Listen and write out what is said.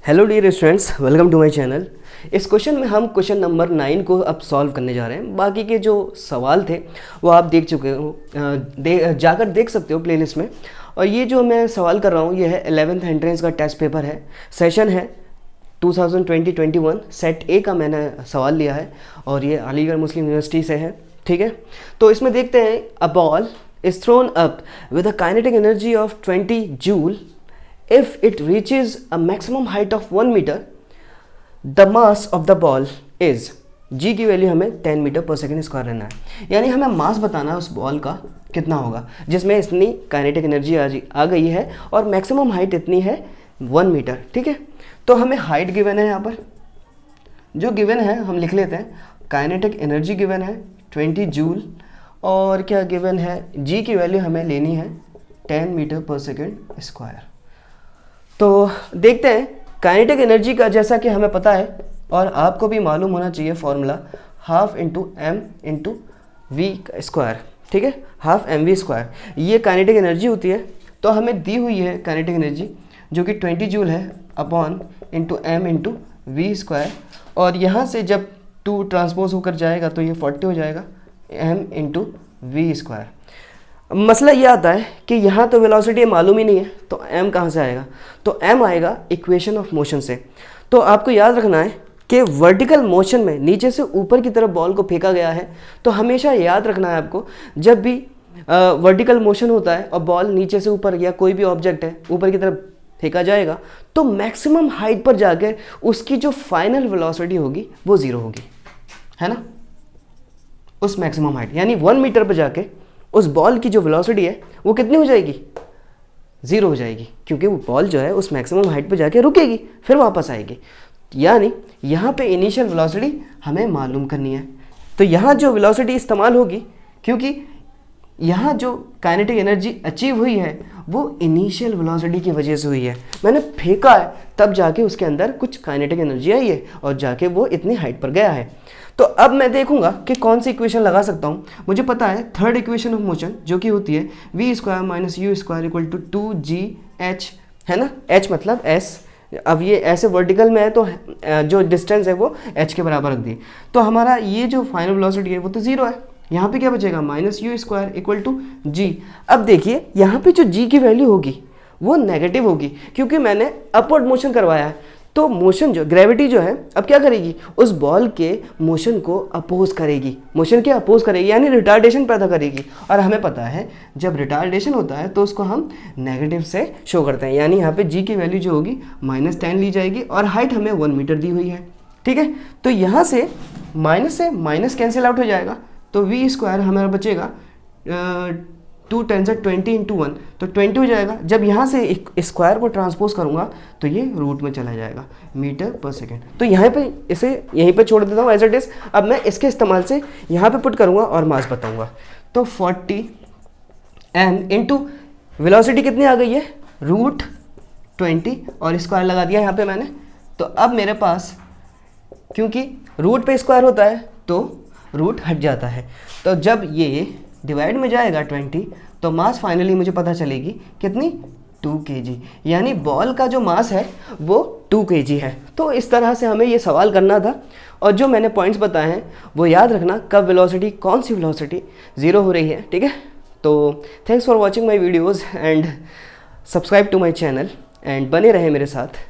Hello dear students, welcome to my channel. इस question में हम क्वेश्चन नंबर 9 को अब सॉल्व करने जा रहे हैं। बाकी के जो सवाल थे वो आप देख चुके हो, जाकर देख सकते हो प्लेलिस्ट में। और ये जो मैं सवाल कर रहा हूँ ये है 11th एंट्रेंस का टेस्ट पेपर है, सेशन है 2020-21 सेट ए का मैंने सवाल लिया है और ये अलीगढ़ मुस्लिम यूनिवर्सिटी से है। ठीक है, तो इसमें देखते हैं a ball is throne up with a kinetic energy of 20 joule. If it reaches a maximum height of 1 meter, the mass of the ball is g की वैल्यू हमें 10 मीटर पर सेकेंड स्क्वायर रहना है। यानी हमें मास बताना है उस बॉल का कितना होगा जिसमें इतनी काइनेटिक एनर्जी आ गई है और मैक्सिमम हाइट इतनी है 1 मीटर। ठीक है, तो हमें हाइट गिवन है, यहाँ पर जो गिवन है हम लिख लेते हैं। काइनेटिक एनर्जी गिवन है 20 जूल और क्या गिवन है, g की वैल्यू हमें लेनी है 10 मीटर पर सेकेंड स्क्वायर। तो देखते हैं काइनेटिक एनर्जी का, जैसा कि हमें पता है और आपको भी मालूम होना चाहिए formula, half into m into v square. ठीक है, हाफ एम वी स्क्वायर ये काइनेटिक एनर्जी होती है। तो हमें दी हुई है काइनेटिक एनर्जी जो कि 20 जूल है upon into m into v square, और यहाँ से जब 2 ट्रांसपोज होकर जाएगा तो ये 40 हो जाएगा एम इंटू वी स्क्वायर। मसला ये आता है कि यहाँ तो वेलोसिटी मालूम ही नहीं है, तो m कहाँ से आएगा? तो m आएगा इक्वेशन ऑफ मोशन से। तो आपको याद रखना है कि वर्टिकल मोशन में नीचे से ऊपर की तरफ बॉल को फेंका गया है, तो हमेशा याद रखना है आपको, जब भी वर्टिकल मोशन होता है और बॉल नीचे से ऊपर या कोई भी ऑब्जेक्ट है ऊपर की तरफ फेंका जाएगा तो मैक्सिमम हाइट पर जाकर उसकी जो फाइनल वेलोसिटी होगी वो 0 होगी, है ना। उस मैक्सिमम हाइट यानी 1 मीटर पर जाके उस बॉल की जो वेलोसिटी है वो कितनी हो जाएगी? 0 हो जाएगी, क्योंकि वो बॉल जो है उस मैक्सिमम हाइट पे जाके रुकेगी फिर वापस आएगी। यानी यहाँ पे इनिशियल वेलोसिटी हमें मालूम करनी है। तो यहाँ जो वेलोसिटी इस्तेमाल होगी, क्योंकि यहाँ जो काइनेटिक एनर्जी अचीव हुई है वो इनिशियल वेलोसिटी की वजह से हुई है। मैंने फेंका है तब जाके उसके अंदर कुछ काइनेटिक एनर्जी आई है और जाके वो इतनी हाइट पर गया है। तो अब मैं देखूंगा कि कौन सी इक्वेशन लगा सकता हूँ। मुझे पता है थर्ड इक्वेशन ऑफ मोशन जो कि होती है v square minus u square equal to 2gh, है ना। h मतलब s, अब ये ऐसे वर्टिकल में है तो जो डिस्टेंस है वो h के बराबर रख दी। तो हमारा ये जो फाइनल वेलोसिटी है वो तो 0 है। यहाँ पे क्या बचेगा? Minus u square equal to g. अब देखिए यहाँ पे जो g की वैल्यू होगी वो नेगेटिव होगी, क्योंकि मैंने अपवर्ड मोशन करवाया है। तो मोशन जो ग्रेविटी जो है अब क्या करेगी? उस बॉल के मोशन को अपोज करेगी, मोशन के अपोज करेगी यानी रिटार्डेशन पैदा करेगी। और हमें पता है जब रिटार्डेशन होता है तो उसको हम नेगेटिव से शो करते हैं। यानी यहाँ पे g की वैल्यू जो होगी -10 ली जाएगी और हाइट हमें 1 मीटर दी हुई है। ठीक है, तो यहाँ से माइनस कैंसिल आउट हो जाएगा, तो वी स्क्वायर हमारा बचेगा 2 10 से 20 इंटू 1 तो 20 हो जाएगा। जब यहाँ से स्क्वायर को ट्रांसपोज करूँगा तो ये रूट में चला जाएगा मीटर पर सेकेंड। तो यहाँ पे इसे यहीं पे छोड़ देता हूँ एज इट इज़। अब मैं इसके इस्तेमाल से यहाँ पे पुट करूँगा और मास बताऊँगा। तो 40 m इंटू वेलोसिटी कितनी आ गई है? √20 और स्क्वायर लगा दिया यहाँ पे मैंने। तो अब मेरे पास, क्योंकि रूट पे स्क्वायर होता है तो रूट हट जाता है, तो जब ये डिवाइड में जाएगा 20 तो मास फाइनली मुझे पता चलेगी कितनी? 2 kg। यानी बॉल का जो मास है वो 2 kg है। तो इस तरह से हमें ये सवाल करना था और जो मैंने पॉइंट्स बताए हैं वो याद रखना, कब वेलोसिटी, कौन सी वेलोसिटी 0 हो रही है। ठीक है, तो thanks for watching my videos and subscribe to my channel and बने रहे मेरे साथ।